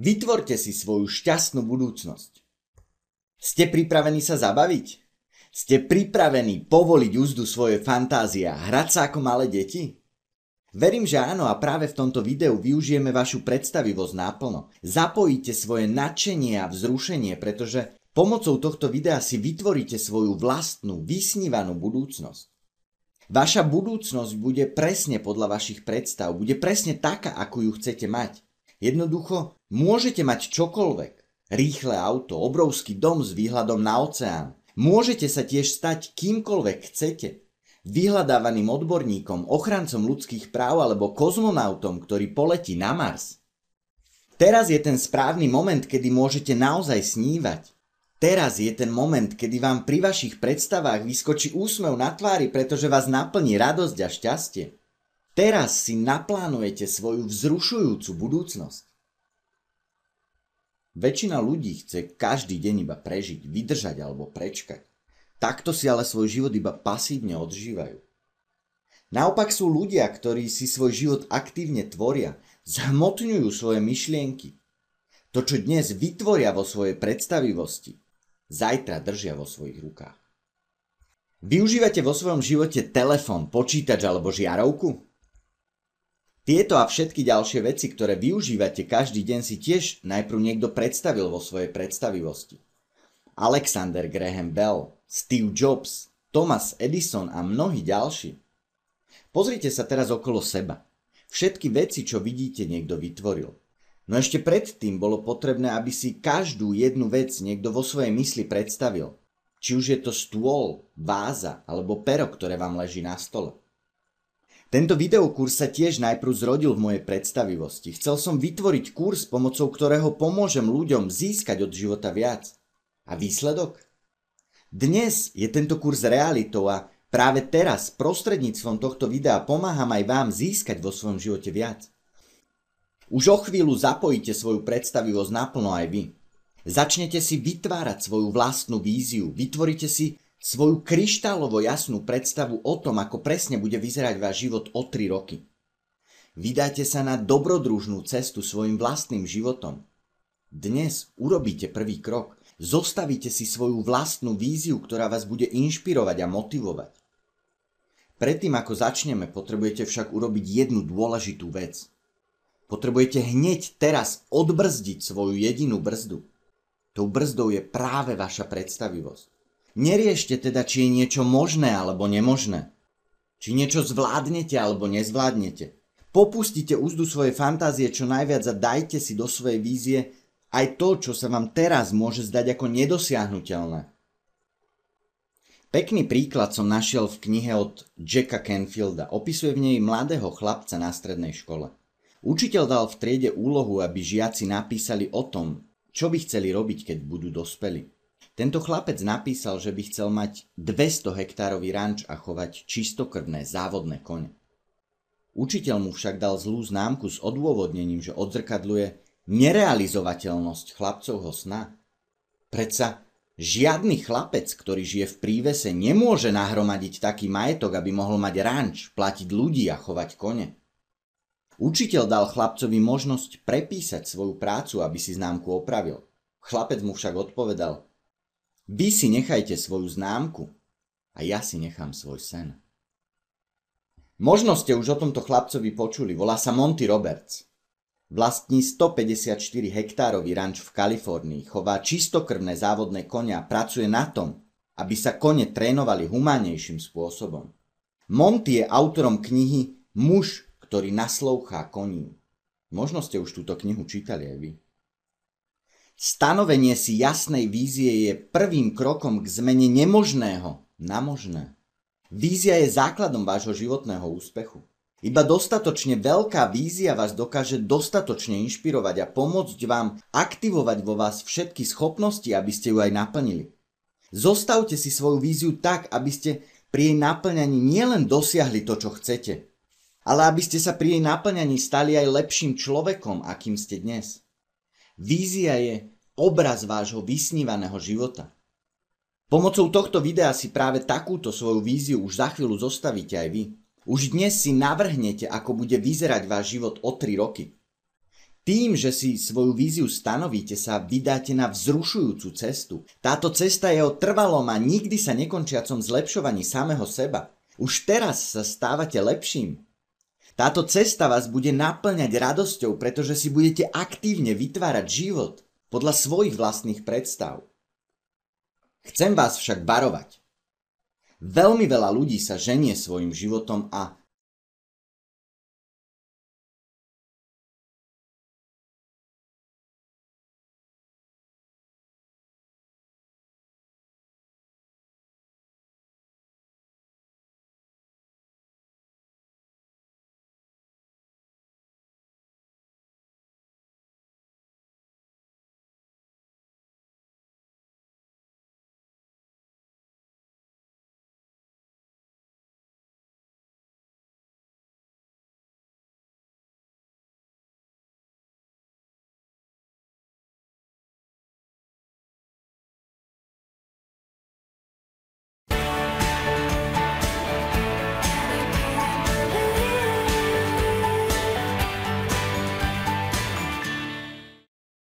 Vytvorte si svoju šťastnú budúcnosť. Ste pripravení sa zabaviť? Ste pripravení povoliť úzdu svojej fantázie a hrať sa ako malé deti? Verím, že áno, a práve v tomto videu využijeme vašu predstavivosť náplno. Zapojíte svoje nadšenie a vzrušenie, pretože pomocou tohto videa si vytvoríte svoju vlastnú, vysnívanú budúcnosť. Vaša budúcnosť bude presne podľa vašich predstav, bude presne taká, ako ju chcete mať. Jednoducho, môžete mať čokoľvek. Rýchle auto, obrovský dom s výhľadom na oceán. Môžete sa tiež stať kýmkoľvek chcete. Vyhľadávaným odborníkom, ochrancom ľudských práv alebo kozmonautom, ktorý poletí na Mars. Teraz je ten správny moment, kedy môžete naozaj snívať. Teraz je ten moment, kedy vám pri vašich predstavách vyskočí úsmev na tvári, pretože vás naplní radosť a šťastie. Teraz si naplánujete svoju vzrušujúcu budúcnosť. Väčšina ľudí chce každý deň iba prežiť, vydržať alebo prečkať. Takto si ale svoj život iba pasívne odžívajú. Naopak sú ľudia, ktorí si svoj život aktívne tvoria, zhmotňujú svoje myšlienky. To, čo dnes vytvoria vo svojej predstavivosti, zajtra držia vo svojich rukách. Využívate vo svojom živote telefón, počítač alebo žiarovku? Tieto a všetky ďalšie veci, ktoré využívate každý deň, si tiež najprv niekto predstavil vo svojej predstavivosti. Alexander Graham Bell, Steve Jobs, Thomas Edison a mnohí ďalší. Pozrite sa teraz okolo seba. Všetky veci, čo vidíte, niekto vytvoril. No ešte predtým bolo potrebné, aby si každú jednu vec niekto vo svojej mysli predstavil. Či už je to stôl, váza alebo pero, ktoré vám leží na stole. Tento videokurs sa tiež najprv zrodil v mojej predstavivosti. Chcel som vytvoriť kurz, pomocou ktorého pomôžem ľuďom získať od života viac. A výsledok? Dnes je tento kurz realitou a práve teraz prostredníctvom tohto videa pomáham aj vám získať vo svojom živote viac. Už o chvíľu zapojíte svoju predstavivosť naplno aj vy. Začnete si vytvárať svoju vlastnú víziu, vytvoríte si svoju kryštálovo jasnú predstavu o tom, ako presne bude vyzerať váš život o 3 roky. Vydajte sa na dobrodružnú cestu svojim vlastným životom. Dnes urobíte prvý krok. Zostavíte si svoju vlastnú víziu, ktorá vás bude inšpirovať a motivovať. Predtým, ako začneme, potrebujete však urobiť jednu dôležitú vec. Potrebujete hneď teraz odbrzdiť svoju jedinú brzdu. Tou brzdou je práve vaša predstavivosť. Neriešte teda, či je niečo možné alebo nemožné. Či niečo zvládnete alebo nezvládnete. Popustite úzdu svojej fantázie čo najviac a dajte si do svojej vízie aj to, čo sa vám teraz môže zdať ako nedosiahnuteľné. Pekný príklad som našiel v knihe od Jacka Canfielda. Opisuje v nej mladého chlapca na strednej škole. Učiteľ dal v triede úlohu, aby žiaci napísali o tom, čo by chceli robiť, keď budú dospeli. Tento chlapec napísal, že by chcel mať 200 hektárový ranč a chovať čistokrvné závodné kone. Učiteľ mu však dal zlú známku s odôvodnením, že odzrkadľuje nerealizovateľnosť chlapcovho sna. Predsa žiadny chlapec, ktorý žije v prívese, nemôže nahromadiť taký majetok, aby mohol mať ranč, platiť ľudí a chovať kone. Učiteľ dal chlapcovi možnosť prepísať svoju prácu, aby si známku opravil. Chlapec mu však odpovedal: vy si nechajte svoju známku a ja si nechám svoj sen. Možno ste už o tomto chlapcovi počuli, volá sa Monty Roberts. Vlastní 154 hektárový ranč v Kalifornii, chová čistokrvné závodné kone a pracuje na tom, aby sa kone trénovali humánnejším spôsobom. Monty je autorom knihy Muž, ktorý naslouchá koním. Možno ste už túto knihu čítali aj vy. Stanovenie si jasnej vízie je prvým krokom k zmene nemožného na možné. Vízia je základom vášho životného úspechu. Iba dostatočne veľká vízia vás dokáže dostatočne inšpirovať a pomôcť vám aktivovať vo vás všetky schopnosti, aby ste ju aj naplnili. Zostavte si svoju víziu tak, aby ste pri jej naplňaní nielen dosiahli to, čo chcete, ale aby ste sa pri jej naplňaní stali aj lepším človekom, akým ste dnes. Vízia je obraz vášho vysnívaného života. Pomocou tohto videa si práve takúto svoju víziu už za chvíľu zostavíte aj vy. Už dnes si navrhnete, ako bude vyzerať váš život o 3 roky. Tým, že si svoju víziu stanovíte, sa vydáte na vzrušujúcu cestu. Táto cesta je o trvalom a nikdy sa nekončiacom zlepšovaní samého seba. Už teraz sa stávate lepším. Táto cesta vás bude naplňať radosťou, pretože si budete aktívne vytvárať život podľa svojich vlastných predstav. Chcem vás však varovať. Veľmi veľa ľudí sa ženie svojim životom a